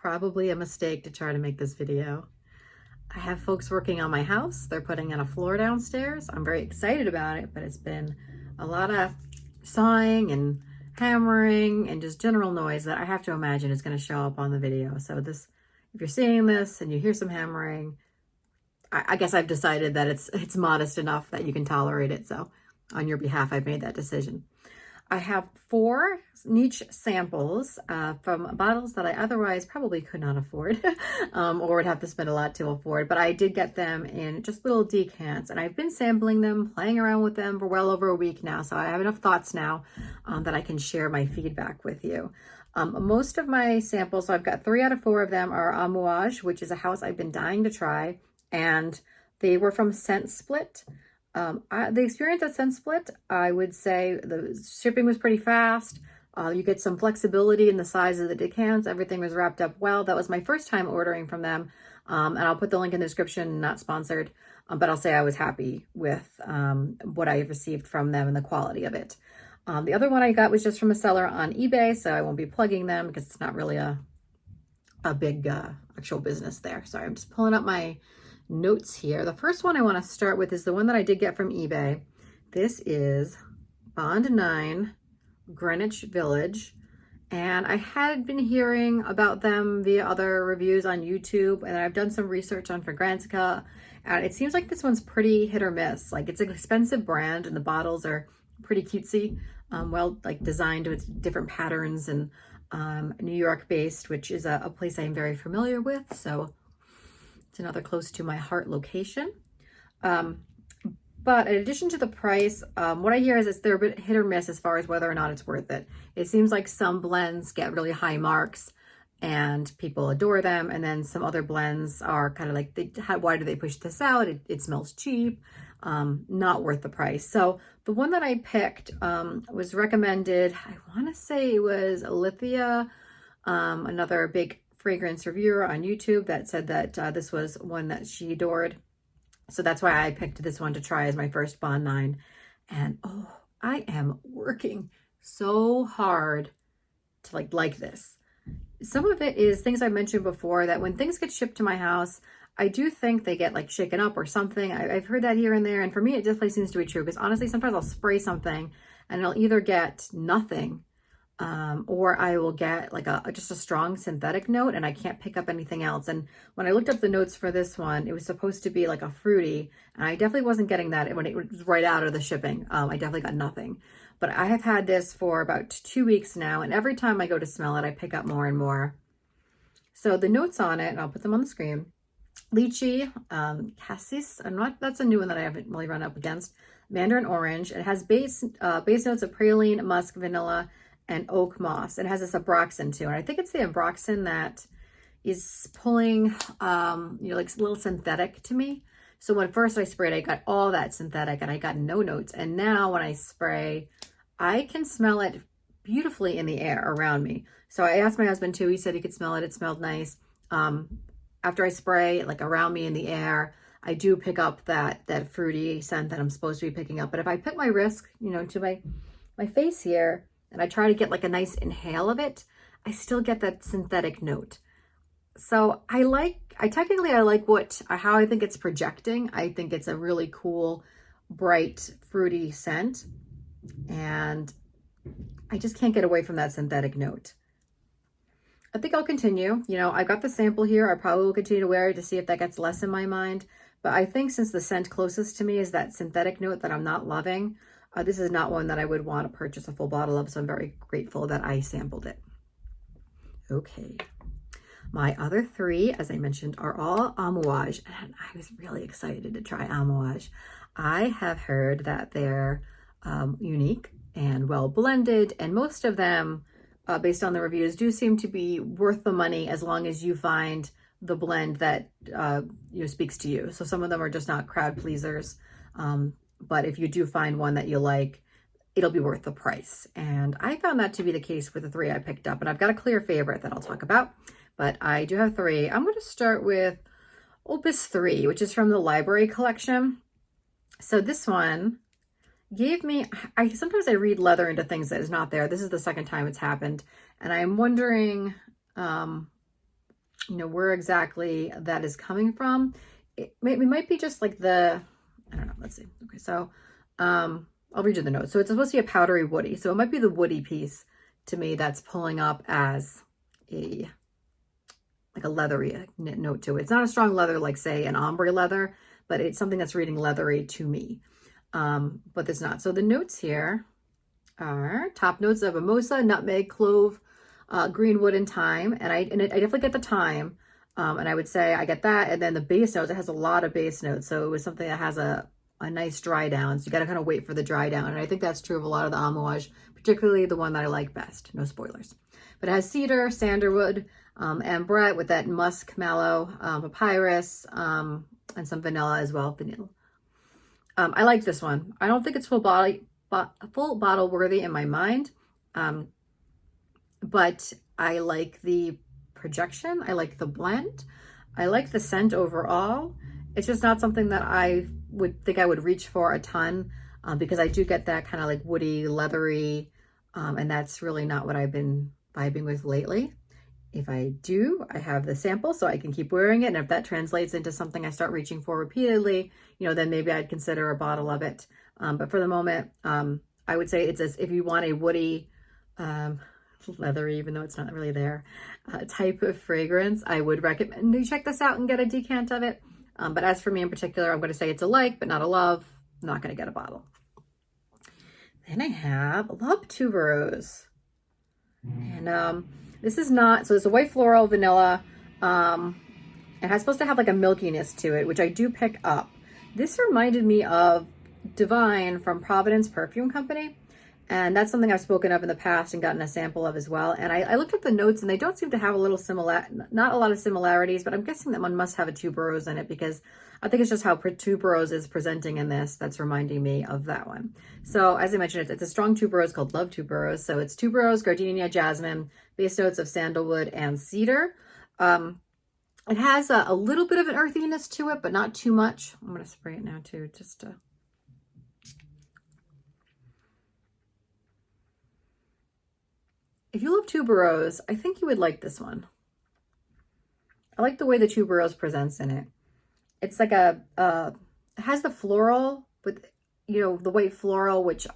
probably a mistake to try to make this video. I have folks working on my house. They're putting in a floor downstairs. I'm very excited about it, but it's been a lot of sawing and hammering and just general noise that I have to imagine is going to show up on the video. So this, if you're seeing this and you hear some hammering, I guess I've decided that it's modest enough that you can tolerate it. So on your behalf, I've made that decision. I have 4 niche samples from bottles that I otherwise probably could not afford or would have to spend a lot to afford, but I did get them in just little decants, and I've been sampling them, playing around with them for well over a week now, so I have enough thoughts now that I can share my feedback with you. Most of my samples, so I've got 3 out of 4 of them are Amouage, which is a house I've been dying to try, and they were from Scent Split. The experience at Scent Split, I would say the shipping was pretty fast. You get some flexibility in the size of the decants. Everything was wrapped up well. That was my first time ordering from them. And I'll put the link in the description, not sponsored, but I'll say I was happy with what I received from them and the quality of it. The other one I got was just from a seller on eBay, so I won't be plugging them because it's not really a big actual business there. Sorry, I'm just pulling up my notes here. The first one I want to start with is the one that I did get from eBay. This is Bond 9 Greenwich Village, and I had been hearing about them via other reviews on YouTube, and I've done some research on Fragrantica, and it seems like this one's pretty hit or miss. Like, it's an expensive brand and the bottles are pretty cutesy, well, like designed with different patterns, and New York based, which is a place I'm very familiar with, so it's another close to my heart location. But in addition to the price, what I hear is they're a bit hit or miss as far as whether or not it's worth it. It seems like some blends get really high marks and people adore them. And then some other blends are kind of like, why do they push this out? It smells cheap, not worth the price. So the one that I picked was recommended, I want to say it was Alithia, another big fragrance reviewer on YouTube, that said that this was one that she adored. So that's why I picked this one to try as my first Bond 9. And oh, I am working so hard to like this. Some of it is things I mentioned before, that when things get shipped to my house, I do think they get like shaken up or something. I've heard that here and there. And for me, it definitely seems to be true, because honestly, sometimes I'll spray something and I'll either get nothing or I will get like just a strong synthetic note, and I can't pick up anything else. And when I looked up the notes for this one, it was supposed to be like a fruity, and I definitely wasn't getting that when it was right out of the shipping. I definitely got nothing. But I have had this for about 2 weeks now, and every time I go to smell it, I pick up more and more. So the notes on it, and I'll put them on the screen: lychee, cassis, that's a new one that I haven't really run up against. Mandarin orange. It has base notes of praline, musk, vanilla, and oak moss. It has this abroxan too, and I think it's the abroxan that is pulling like a little synthetic to me. So when first I sprayed, I got all that synthetic and I got no notes, and now when I spray, I can smell it beautifully in the air around me. So I asked my husband too, he said he could smell it, it smelled nice. After I spray, like around me in the air, I do pick up that fruity scent that I'm supposed to be picking up. But if I put my wrist, to my face here, and I try to get like a nice inhale of it, I still get that synthetic note. So I like how I think it's projecting. I think it's a really cool, bright, fruity scent. And I just can't get away from that synthetic note. I think I'll continue. I've got the sample here. I probably will continue to wear it to see if that gets less in my mind. But I think since the scent closest to me is that synthetic note that I'm not loving, this is not one that I would want to purchase a full bottle of, so I'm very grateful that I sampled it. Okay. My other 3, as I mentioned, are all Amouage, and I was really excited to try Amouage. I have heard that they're unique and well blended, and most of them, based on the reviews, do seem to be worth the money as long as you find the blend that speaks to you. So some of them are just not crowd pleasers. But if you do find one that you like, it'll be worth the price. And I found that to be the case with the 3 I picked up. And I've got a clear favorite that I'll talk about, but I do have 3. I'm going to start with Opus 3, which is from the library collection. So this one gave me, sometimes I read leather into things that is not there. This is the second time it's happened. And I'm wondering you know, where exactly that is coming from. It might be just like the, I don't know, let's see. Okay, so I'll read you the notes. So it's supposed to be a powdery woody. So it might be the woody piece to me that's pulling up as a, like a leathery note to it. It's not a strong leather like, say, an ombre leather, but it's something that's reading leathery to me. But it's not. So the notes here are top notes of mimosa, nutmeg, clove, greenwood, and thyme. And I definitely get the thyme. And I would say I get that. And then the base notes, it has a lot of base notes. So it was something that has a nice dry down. So you got to kind of wait for the dry down. And I think that's true of a lot of the Amouage, particularly the one that I like best. No spoilers. But it has cedar, sandalwood, ambrette with that musk mallow, papyrus, and some vanilla as well, vanilla. I like this one. I don't think it's full bottle worthy in my mind. But I like the projection. I like the blend. I like the scent overall. It's just not something that I would think I would reach for a ton, because I do get that kind of like woody, leathery, and that's really not what I've been vibing with lately. If I do, I have the sample so I can keep wearing it. And if that translates into something I start reaching for repeatedly, you know, then maybe I'd consider a bottle of it. But for the moment, I would say it's if you want a woody, leathery, even though it's not really there, type of fragrance, I would recommend you check this out and get a decant of it. But as for me in particular, I'm going to say it's a like, but not a love. I'm not going to get a bottle. Then I have Love Tuberose. And this is not, so it's a white floral vanilla. It has supposed to have like a milkiness to it, which I do pick up. This reminded me of Divine from Providence Perfume Company. And that's something I've spoken of in the past and gotten a sample of as well. And I looked at the notes and they don't seem to have not a lot of similarities, but I'm guessing that one must have a tuberose in it because I think it's just how tuberose is presenting in this that's reminding me of that one. So as I mentioned, it's a strong tuberose called Love Tuberose. So it's tuberose, gardenia, jasmine, base notes of sandalwood and cedar. It has a little bit of an earthiness to it, but not too much. I'm going to spray it now too, just to... If you love tuberose, I think you would like this one. I like the way the tuberose presents in it. It's like it has the floral with, you know, the white floral, which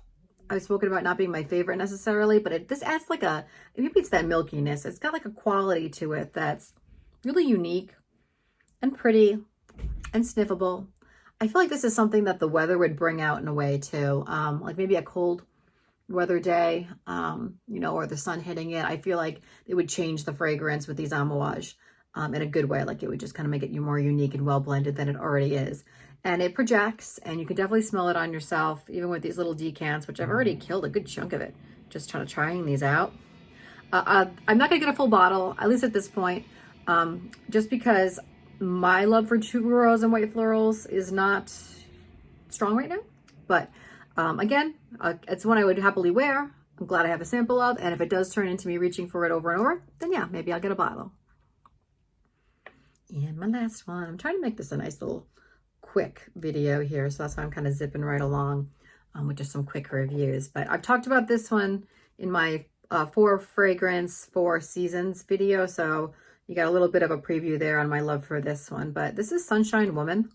I've spoken about not being my favorite necessarily, but this adds like maybe it's that milkiness. It's got like a quality to it that's really unique and pretty and sniffable. I feel like this is something that the weather would bring out in a way too. Like maybe a cold weather day, you know, or the sun hitting it. I feel like it would change the fragrance with these Amouage in a good way. Like it would just kind of make it more unique and well blended than it already is. And it projects, and you can definitely smell it on yourself, even with these little decants, which I've already killed a good chunk of it, just trying these out. I'm not gonna get a full bottle, at least at this point, just because my love for tuberose and white florals is not strong right now. But again, it's one I would happily wear. I'm glad I have a sample of, and if it does turn into me reaching for it over and over, then yeah, maybe I'll get a bottle. And my last one, I'm trying to make this a nice little quick video here, so that's why I'm kind of zipping right along with just some quick reviews. But I've talked about this one in my 4 fragrance, 4 seasons video, so you got a little bit of a preview there on my love for this one. But this is Sunshine Woman.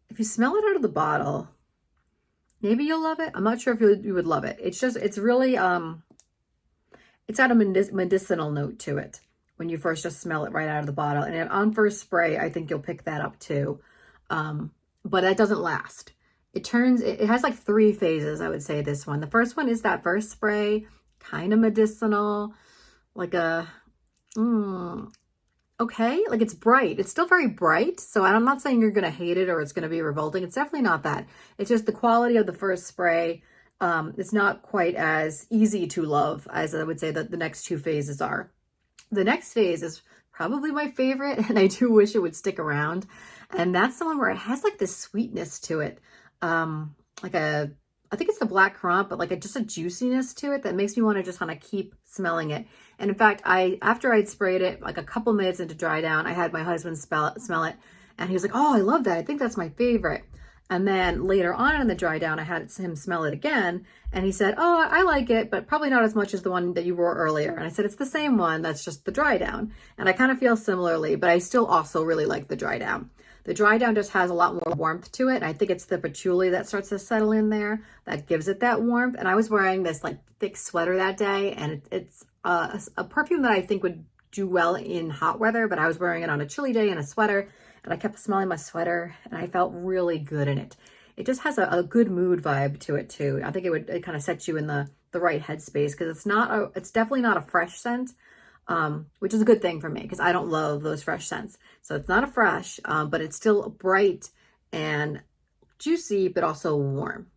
If you smell it out of the bottle, maybe you'll love it. I'm not sure if you would love it. It's really, it's got a medicinal note to it when you first just smell it right out of the bottle. And on first spray, I think you'll pick that up too. But that doesn't last. It has like 3 phases, I would say, this one. The first one is that first spray, kind of medicinal, like okay, like it's bright. It's still very bright. So I'm not saying you're going to hate it or it's going to be revolting. It's definitely not that. It's just the quality of the first spray. It's not quite as easy to love as I would say that the next 2 phases are. The next phase is probably my favorite, and I do wish it would stick around. And that's the one where it has like this sweetness to it. I think it's the black currant, but like just a juiciness to it that makes me want to just kind of keep smelling it. And in fact, after I'd sprayed it, like a couple minutes into dry down, I had my husband smell it, and he was like, "Oh, I love that. I think that's my favorite." And then later on in the dry down, I had him smell it again. And he said, oh, I like it, but probably not as much as the one that you wore earlier. And I said, it's the same one. That's just the dry down. And I kind of feel similarly, but I still also really like the dry down. The dry down just has a lot more warmth to it. And I think it's the patchouli that starts to settle in there that gives it that warmth. And I was wearing this like thick sweater that day. And it's a perfume that I think would do well in hot weather, but I was wearing it on a chilly day in a sweater. And I kept smelling my sweater and I felt really good in it. It just has a good mood vibe to it too. I think it kind of sets you in the right headspace because it's definitely not a fresh scent, which is a good thing for me because I don't love those fresh scents. So it's not a fresh, but it's still bright and juicy, but also warm.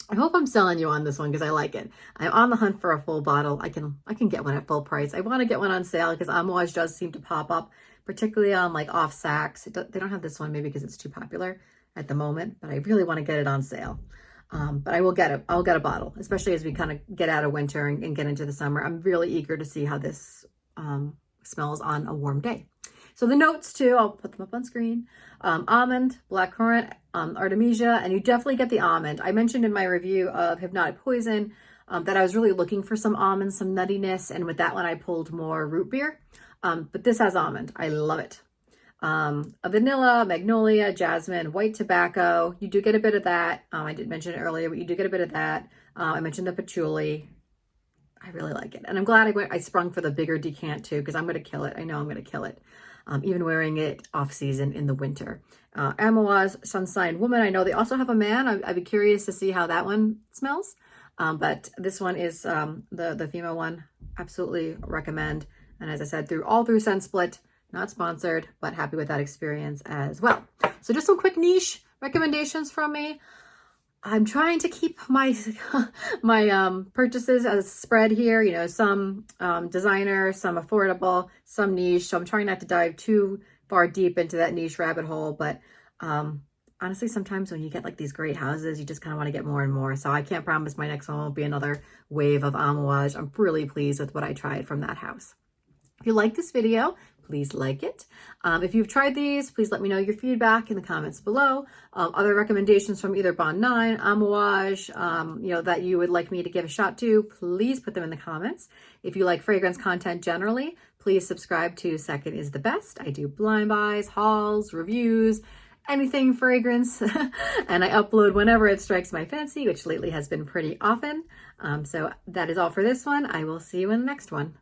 I hope I'm selling you on this one because I like it. I'm on the hunt for a full bottle. I can get one at full price. I want to get one on sale because Amouage does seem to pop up, particularly on like off Saks. They don't have this one maybe because it's too popular at the moment, but I really want to get it on sale. But I will get it. I'll get a bottle, especially as we kind of get out of winter and get into the summer. I'm really eager to see how this smells on a warm day. So the notes too, I'll put them up on screen. Almond, blackcurrant, artemisia, and you definitely get the almond. I mentioned in my review of Hypnotic Poison that I was really looking for some almond, some nuttiness, and with that one I pulled more root beer. But this has almond. I love it. A vanilla, magnolia, jasmine, white tobacco. You do get a bit of that. I did mention it earlier, but you do get a bit of that. I mentioned the patchouli. I really like it. And I'm glad I sprung for the bigger decant too, because I'm going to kill it. I know I'm going to kill it. Even wearing it off season in the winter. Amouage, Sunshine Woman. I know they also have a man. I'd be curious to see how that one smells. But this one is the female one. Absolutely recommend. And as I said, all through Scent Split, not sponsored, but happy with that experience as well. So just some quick niche recommendations from me. I'm trying to keep my purchases as spread here, you know, some designer, some affordable, some niche. So I'm trying not to dive too far deep into that niche rabbit hole. But honestly, sometimes when you get like these great houses, you just kind of want to get more and more. So I can't promise my next one won't be another wave of Amouage. I'm really pleased with what I tried from that house. If you like this video, please like it. If you've tried these, please let me know your feedback in the comments below. Other recommendations from either Bond 9, Amouage, you know, that you would like me to give a shot to, please put them in the comments. If you like fragrance content generally, please subscribe to Second is the Best. I do blind buys, hauls, reviews, anything fragrance, and I upload whenever it strikes my fancy, which lately has been pretty often. So that is all for this one. I will see you in the next one.